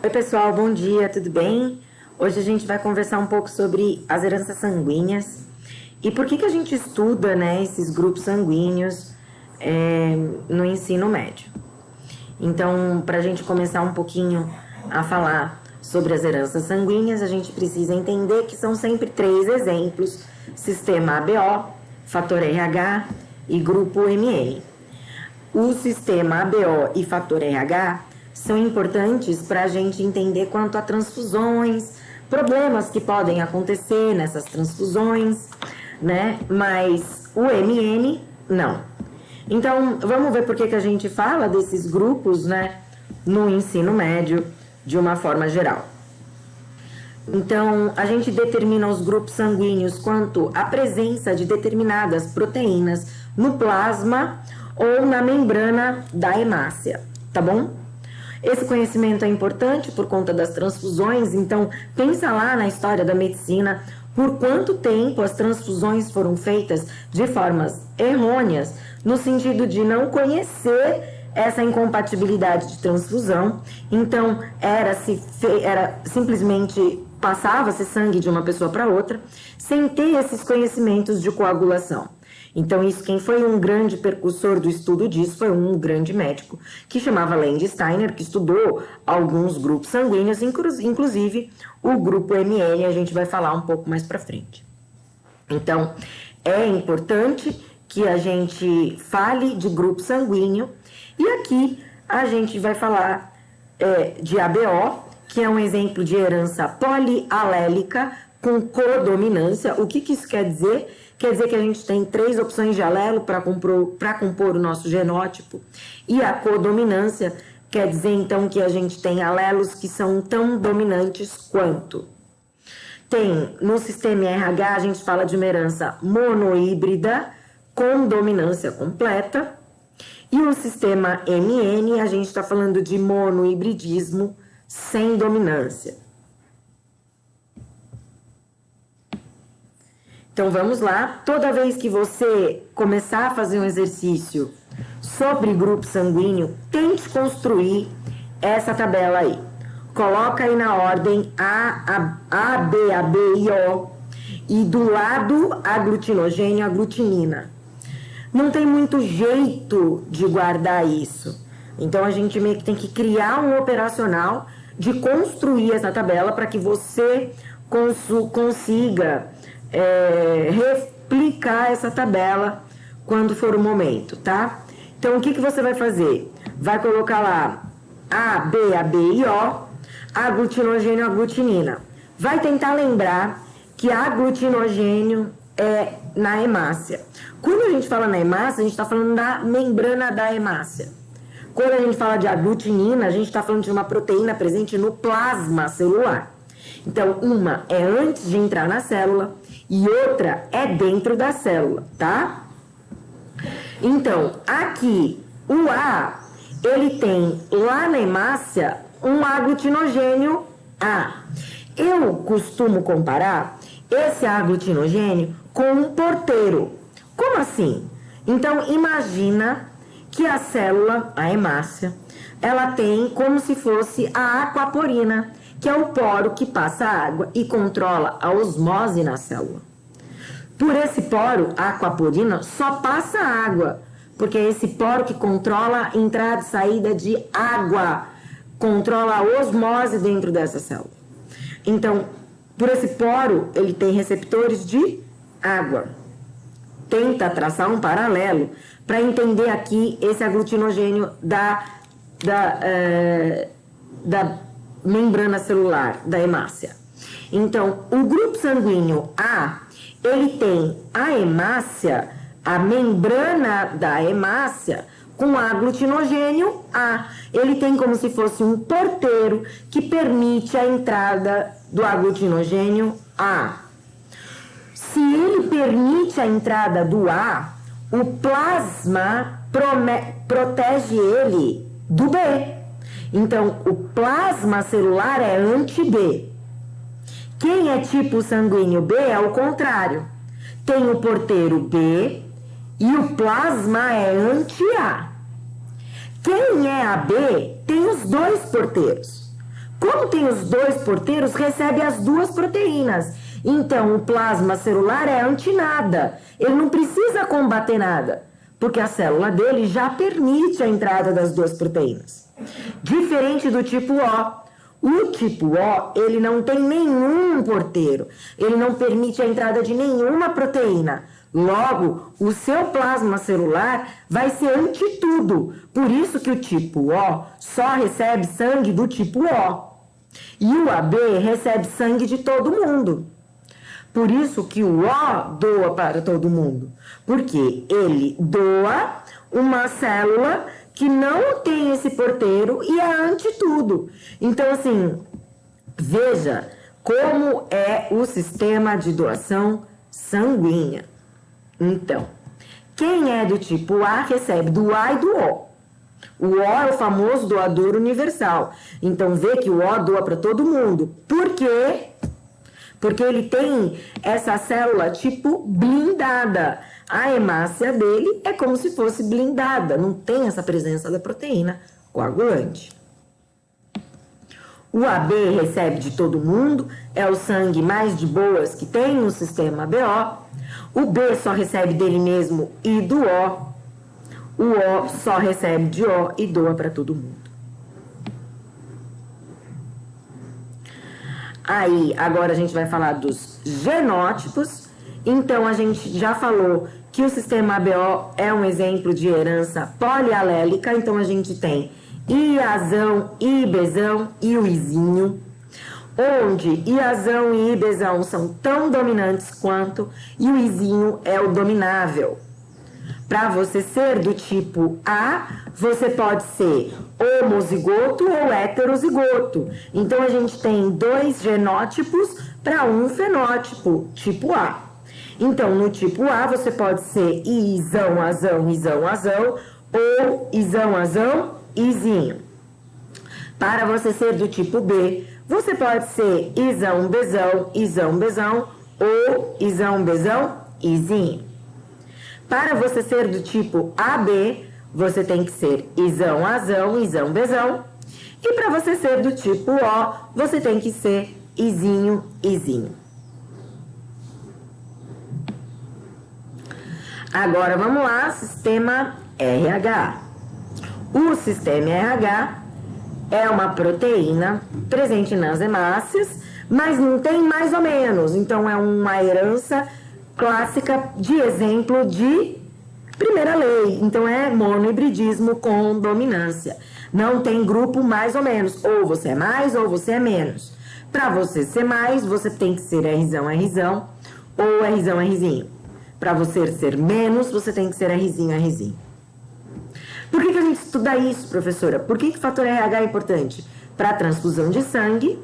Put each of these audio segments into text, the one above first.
Oi pessoal, bom dia, tudo bem? Hoje a gente vai conversar um pouco sobre as heranças sanguíneas e por que a gente estuda, né, esses grupos sanguíneos no ensino médio. Então, para a gente começar um pouquinho a falar sobre as heranças sanguíneas, a gente precisa entender que são sempre 3 exemplos: sistema ABO, fator RH e grupo MN. O sistema ABO e fator RH são importantes para a gente entender quanto a transfusões, problemas que podem acontecer nessas transfusões, né? Mas o MN, não. Então, vamos ver por que a gente fala desses grupos, né, no ensino médio, de uma forma geral. Então, a gente determina os grupos sanguíneos quanto à presença de determinadas proteínas no plasma ou na membrana da hemácia, tá bom? Esse conhecimento é importante por conta das transfusões, então pensa lá na história da medicina, por quanto tempo as transfusões foram feitas de formas errôneas, no sentido de não conhecer essa incompatibilidade de transfusão. Então era simplesmente passava-se sangue de uma pessoa para outra, sem ter esses conhecimentos de coagulação. Então, quem foi um grande percussor do estudo disso foi um grande médico que chamava Landsteiner, que estudou alguns grupos sanguíneos, inclusive o grupo MN, a gente vai falar um pouco mais para frente. Então, é importante que a gente fale de grupo sanguíneo, e aqui a gente vai falar de ABO, que é um exemplo de herança polialélica com codominância. O que isso quer dizer? Quer dizer que a gente tem 3 opções de alelo para compor o nosso genótipo. E a codominância quer dizer, então, que a gente tem alelos que são tão dominantes quanto. No sistema RH, a gente fala de uma herança monohíbrida com dominância completa. E no sistema MN, a gente está falando de monohibridismo sem dominância. Então vamos lá, toda vez que você começar a fazer um exercício sobre grupo sanguíneo, tente construir essa tabela aí. Coloca aí na ordem A, B, AB e O, e do lado aglutinogênio, aglutinina. Não tem muito jeito de guardar isso. Então a gente meio que tem que criar um operacional de construir essa tabela para que você consiga replicar essa tabela quando for o momento, tá? Então, o que você vai fazer? Vai colocar lá A, B, AB e O, aglutinogênio, aglutinina. Vai tentar lembrar que aglutinogênio é na hemácia. Quando a gente fala na hemácia, a gente está falando da membrana da hemácia. Quando a gente fala de aglutinina, a gente está falando de uma proteína presente no plasma celular. Então, uma é antes de entrar na célula e outra é dentro da célula, tá? Então, aqui, o A, ele tem lá na hemácia um aglutinogênio A. Eu costumo comparar esse aglutinogênio com um porteiro. Como assim? Então, imagina que a célula, a hemácia, ela tem como se fosse a aquaporina, que é o poro que passa água e controla a osmose na célula. Por esse poro, a aquaporina só passa água, porque é esse poro que controla a entrada e saída de água, controla a osmose dentro dessa célula. Então, por esse poro, ele tem receptores de água. Tenta traçar um paralelo para entender aqui esse aglutinogênio da membrana celular da hemácia. Então, o grupo sanguíneo A, ele tem a hemácia, a membrana da hemácia, com aglutinogênio A. Ele tem como se fosse um porteiro que permite a entrada do aglutinogênio A. Se ele permite a entrada do A, o plasma protege ele do B. Então, o plasma celular é anti-B. Quem é tipo sanguíneo B é o contrário. Tem o porteiro B e o plasma é anti-A. Quem é AB tem os 2 porteiros. Como tem os dois porteiros, recebe as duas proteínas. Então, o plasma celular é antinada. Ele não precisa combater nada, porque a célula dele já permite a entrada das duas proteínas. Diferente do tipo O. O tipo O, ele não tem nenhum porteiro. Ele não permite a entrada de nenhuma proteína. Logo, o seu plasma celular vai ser anti-tudo. Por isso que o tipo O só recebe sangue do tipo O. E o AB recebe sangue de todo mundo. Por isso que o O doa para todo mundo. Porque ele doa uma célula que não tem esse porteiro e é anti-tudo. Então, assim, veja como é o sistema de doação sanguínea. Então, quem é do tipo A recebe do A e do O. O O é o famoso doador universal. Então, vê que o O doa para todo mundo. Por quê? Porque ele tem essa célula tipo blindada. A hemácia dele é como se fosse blindada. Não tem essa presença da proteína coagulante. O AB recebe de todo mundo. É o sangue mais de boas que tem no sistema BO. O B só recebe dele mesmo e do O. O O só recebe de O e doa para todo mundo. Aí, agora a gente vai falar dos genótipos. Então, a gente já falou que o sistema ABO é um exemplo de herança polialélica. Então, a gente tem Iazão, Ibzão e o Izinho, onde Iazão e Ibzão são tão dominantes quanto, e o Izinho é o dominável. Para você ser do tipo A, você pode ser homozigoto ou heterozigoto. Então, a gente tem dois genótipos para um fenótipo, tipo A. Então, no tipo A, você pode ser Izão, Azão, Izão, Azão, ou Izão, Azão, Izinho. Para você ser do tipo B, você pode ser Izão, Bezão, Izão, Bezão, ou Izão, Bezão, Izinho. Para você ser do tipo AB, você tem que ser Izão, Azão, Izão, Bezão. E para você ser do tipo O, você tem que ser Izinho, Izinho. Agora vamos lá, sistema RH. O sistema RH é uma proteína presente nas hemácias, mas não tem mais ou menos. Então, é uma herança clássica de exemplo de primeira lei. Então, é monohibridismo com dominância. Não tem grupo mais ou menos. Ou você é mais ou você é menos. Para você ser mais, você tem que ser Rzão, Rzão ou Rzão, Rzinho. Para você ser menos, você tem que ser Rzinho, Rzinho. Por que a gente estuda isso, professora? Por que o fator RH é importante? Para a transfusão de sangue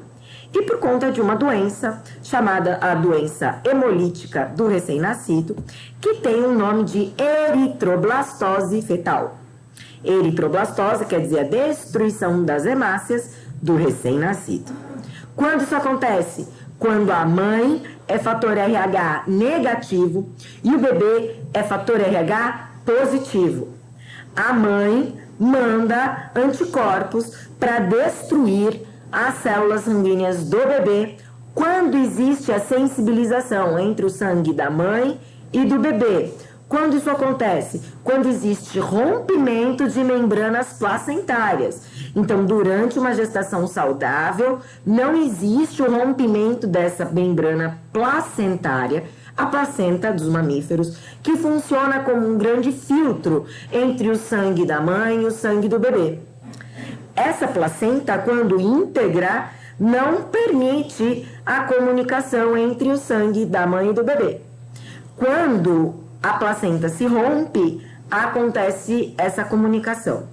e por conta de uma doença chamada a doença hemolítica do recém-nascido, que tem o nome de eritroblastose fetal. Eritroblastose quer dizer a destruição das hemácias do recém-nascido. Quando isso acontece? Quando a mãe é fator RH negativo e o bebê é fator RH positivo. A mãe manda anticorpos para destruir as células sanguíneas do bebê quando existe a sensibilização entre o sangue da mãe e do bebê. Quando isso acontece? Quando existe rompimento de membranas placentárias. Então, durante uma gestação saudável, não existe o rompimento dessa membrana placentária, a placenta dos mamíferos, que funciona como um grande filtro entre o sangue da mãe e o sangue do bebê. Essa placenta, quando íntegra, não permite a comunicação entre o sangue da mãe e do bebê. Quando a placenta se rompe, acontece essa comunicação.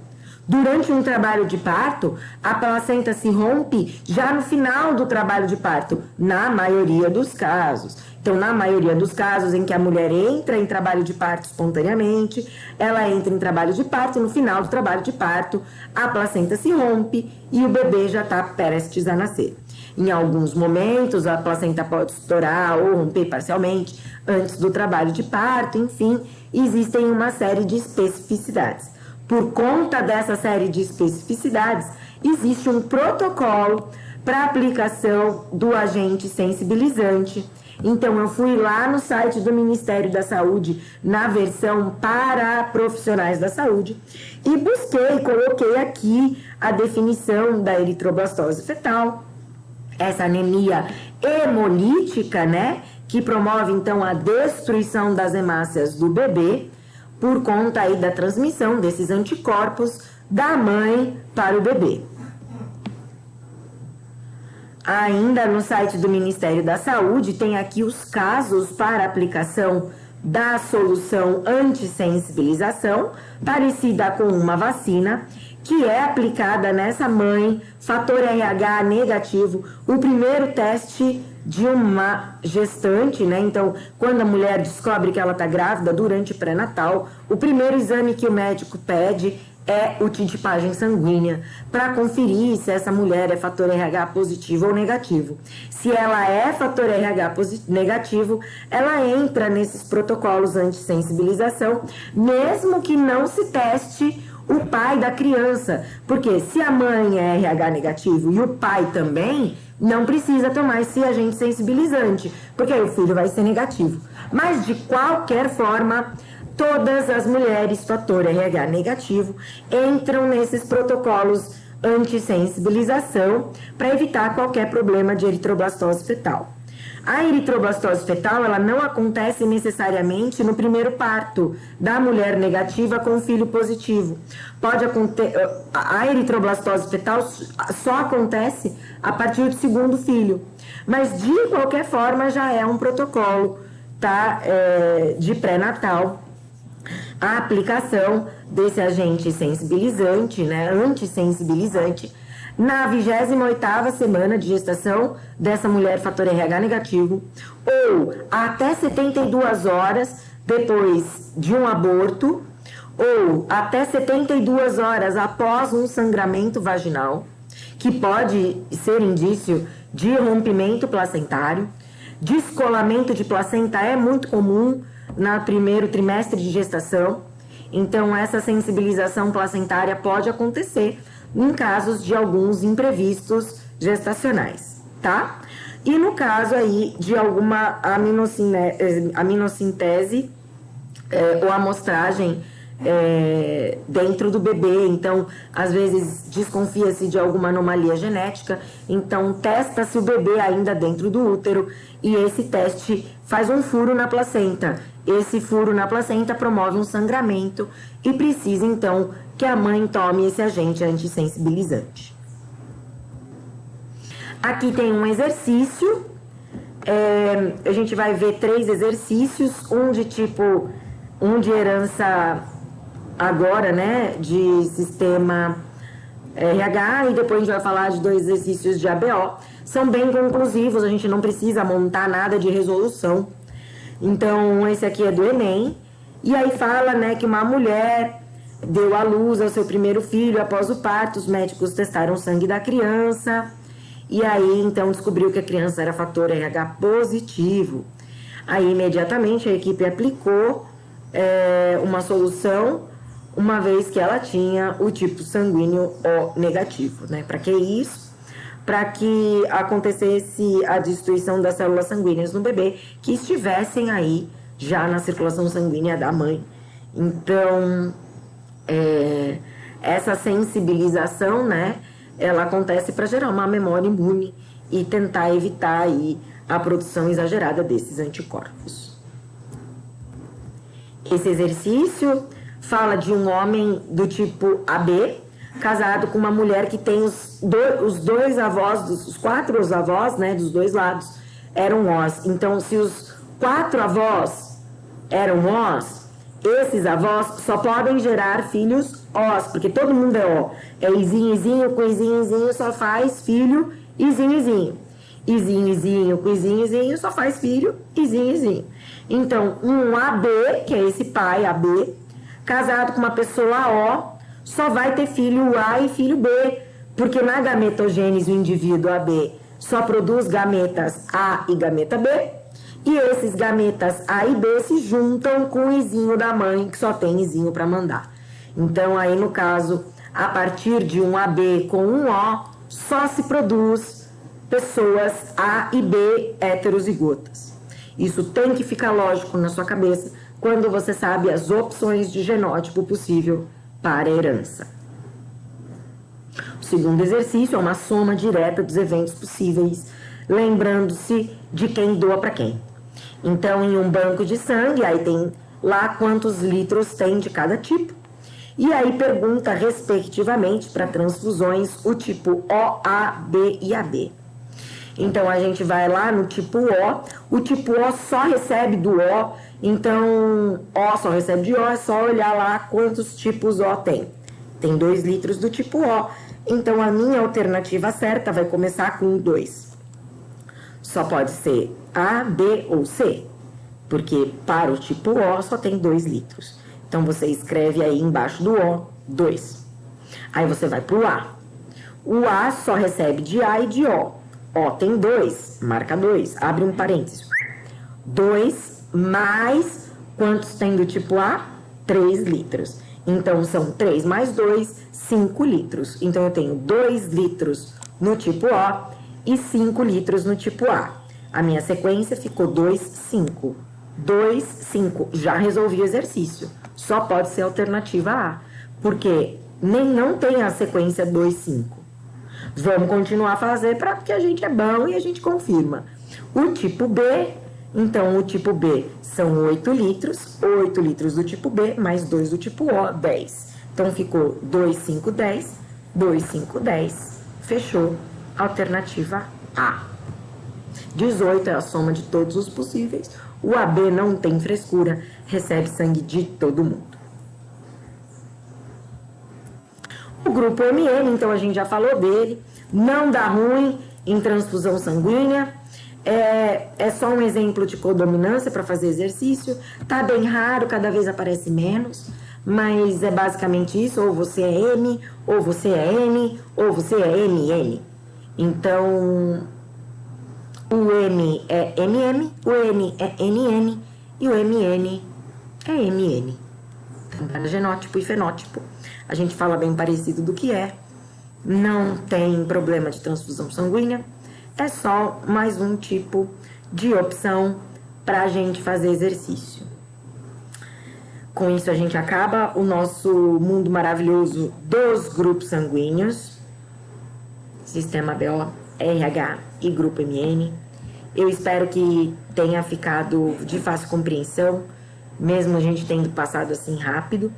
Durante um trabalho de parto, a placenta se rompe já no final do trabalho de parto, na maioria dos casos. Então, na maioria dos casos em que a mulher entra em trabalho de parto espontaneamente, ela entra em trabalho de parto e no final do trabalho de parto, a placenta se rompe e o bebê já está prestes a nascer. Em alguns momentos, a placenta pode estourar ou romper parcialmente antes do trabalho de parto, enfim, existem uma série de especificidades. Por conta dessa série de especificidades, existe um protocolo para aplicação do agente sensibilizante. Então, eu fui lá no site do Ministério da Saúde, na versão para profissionais da saúde, e busquei, coloquei aqui a definição da eritroblastose fetal, essa anemia hemolítica, né, que promove, então, a destruição das hemácias do bebê, por conta aí da transmissão desses anticorpos da mãe para o bebê. Ainda no site do Ministério da Saúde tem aqui os casos para aplicação da solução antissensibilização, parecida com uma vacina, que é aplicada nessa mãe, fator RH negativo, o primeiro teste de uma gestante, né? Então, quando a mulher descobre que ela está grávida durante o pré-natal, o primeiro exame que o médico pede é o titipagem sanguínea, para conferir se essa mulher é fator RH positivo ou negativo. Se ela é fator RH negativo, ela entra nesses protocolos antissensibilização, mesmo que não se teste o pai da criança, porque se a mãe é RH negativo e o pai também, não precisa tomar esse agente sensibilizante, porque aí o filho vai ser negativo. Mas de qualquer forma, todas as mulheres fator RH negativo entram nesses protocolos antissensibilização para evitar qualquer problema de eritroblastose fetal. A eritroblastose fetal, ela não acontece necessariamente no primeiro parto da mulher negativa com filho positivo. Pode acontecer, a eritroblastose fetal só acontece a partir do segundo filho. Mas de qualquer forma já é um protocolo, tá? De pré-natal. A aplicação desse agente sensibilizante, né, antissensibilizante, na 28ª semana de gestação dessa mulher fator RH negativo, ou até 72 horas depois de um aborto, ou até 72 horas após um sangramento vaginal, que pode ser indício de rompimento placentário. Descolamento de placenta é muito comum no primeiro trimestre de gestação, então essa sensibilização placentária pode acontecer em casos de alguns imprevistos gestacionais, tá? E no caso aí de alguma aminocintese ou amostragem dentro do bebê, então às vezes desconfia-se de alguma anomalia genética, então testa se o bebê ainda dentro do útero e esse teste faz um furo na placenta. Esse furo na placenta promove um sangramento e precisa então que a mãe tome esse agente antissensibilizante. Aqui tem um exercício, a gente vai ver 3 exercícios, um de herança agora, né, de sistema RH, e depois a gente vai falar de 2 exercícios de ABO. São bem conclusivos, a gente não precisa montar nada de resolução. Então, esse aqui é do Enem, e aí fala, né, que uma mulher deu à luz ao seu primeiro filho após o parto, os médicos testaram o sangue da criança, e aí, então, descobriu que a criança era fator RH positivo. Aí, imediatamente, a equipe aplicou uma solução, uma vez que ela tinha o tipo sanguíneo O negativo, né? Para que isso? Para que acontecesse a destruição das células sanguíneas no bebê que estivessem aí já na circulação sanguínea da mãe. Então, essa sensibilização, né, ela acontece para gerar uma memória imune e tentar evitar aí a produção exagerada desses anticorpos. Esse exercício fala de um homem do tipo AB, casado com uma mulher que tem os 4 avós, né, dos 2 lados, eram Os. Então, se os 4 avós eram Os, esses avós só podem gerar filhos Os, porque todo mundo é O. É izinho, izinho, com izinho, izinho, só faz filho izinho, izinho. Izinho, izinho, com izinho, izinho, só faz filho izinho, izinho. Então, um AB, que é esse pai AB, casado com uma pessoa O, só vai ter filho A e filho B, porque na gametogênese o indivíduo AB só produz gametas A e gameta B, e esses gametas A e B se juntam com o izinho da mãe, que só tem izinho para mandar. Então, aí no caso, a partir de um AB com um O, só se produz pessoas A e B heterozigotas. Isso tem que ficar lógico na sua cabeça quando você sabe as opções de genótipo possível para a herança. O segundo exercício é uma soma direta dos eventos possíveis, lembrando-se de quem doa para quem. Então, em um banco de sangue, aí tem lá quantos litros tem de cada tipo. E aí pergunta, respectivamente, para transfusões, o tipo O, A, B e AB. Então, a gente vai lá no tipo O tipo O só recebe do O, então O só recebe de O, é só olhar lá quantos tipos O tem. Tem 2 litros do tipo O, então a minha alternativa certa vai começar com 2. Só pode ser A, B ou C, porque para o tipo O só tem 2 litros. Então, você escreve aí embaixo do O, 2. Aí você vai para o A. O A só recebe de A e de O. O tem 2, marca 2, abre um parênteses. 2 mais quantos tem do tipo A? 3 litros. Então, são 3 mais 2, 5 litros. Então, eu tenho 2 litros no tipo O e 5 litros no tipo A. A minha sequência ficou 2, 5. 2, 5. Já resolvi o exercício. Só pode ser a alternativa A, porque não tem a sequência 2, 5. Vamos continuar a fazer porque a gente é bom e a gente confirma. O tipo B, então o tipo B são 8 litros. 8 litros do tipo B mais 2 do tipo O, 10. Então ficou 2, 5, 10. 2, 5, 10. Fechou. Alternativa A. 18 é a soma de todos os possíveis. O AB não tem frescura, recebe sangue de todo mundo. O grupo MM, então a gente já falou dele, não dá ruim em transfusão sanguínea, é só um exemplo de codominância para fazer exercício, tá bem raro, cada vez aparece menos, mas é basicamente isso, ou você é M, ou você é N, ou você é MM. Então, o M é MM, o N é NN e o MN é MN. Então, para genótipo e fenótipo, a gente fala bem parecido do que é. Não tem problema de transfusão sanguínea. É só mais um tipo de opção para a gente fazer exercício. Com isso, a gente acaba o nosso mundo maravilhoso dos grupos sanguíneos. Sistema BO, RH e Grupo MN. Eu espero que tenha ficado de fácil compreensão, mesmo a gente tendo passado assim rápido.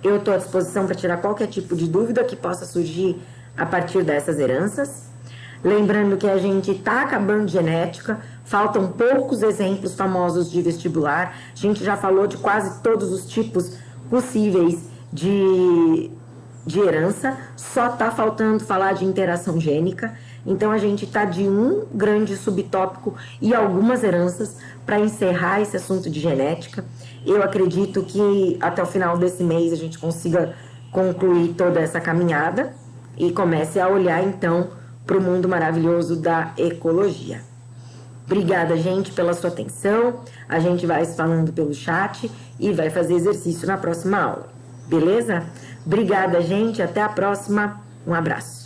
Eu estou à disposição para tirar qualquer tipo de dúvida que possa surgir a partir dessas heranças. Lembrando que a gente está acabando de genética, faltam poucos exemplos famosos de vestibular. A gente já falou de quase todos os tipos possíveis de herança, só está faltando falar de interação gênica. Então, a gente está de um grande subtópico e algumas heranças para encerrar esse assunto de genética. Eu acredito que até o final desse mês a gente consiga concluir toda essa caminhada e comece a olhar, então, para o mundo maravilhoso da ecologia. Obrigada, gente, pela sua atenção. A gente vai se falando pelo chat e vai fazer exercício na próxima aula. Beleza? Obrigada, gente. Até a próxima. Um abraço.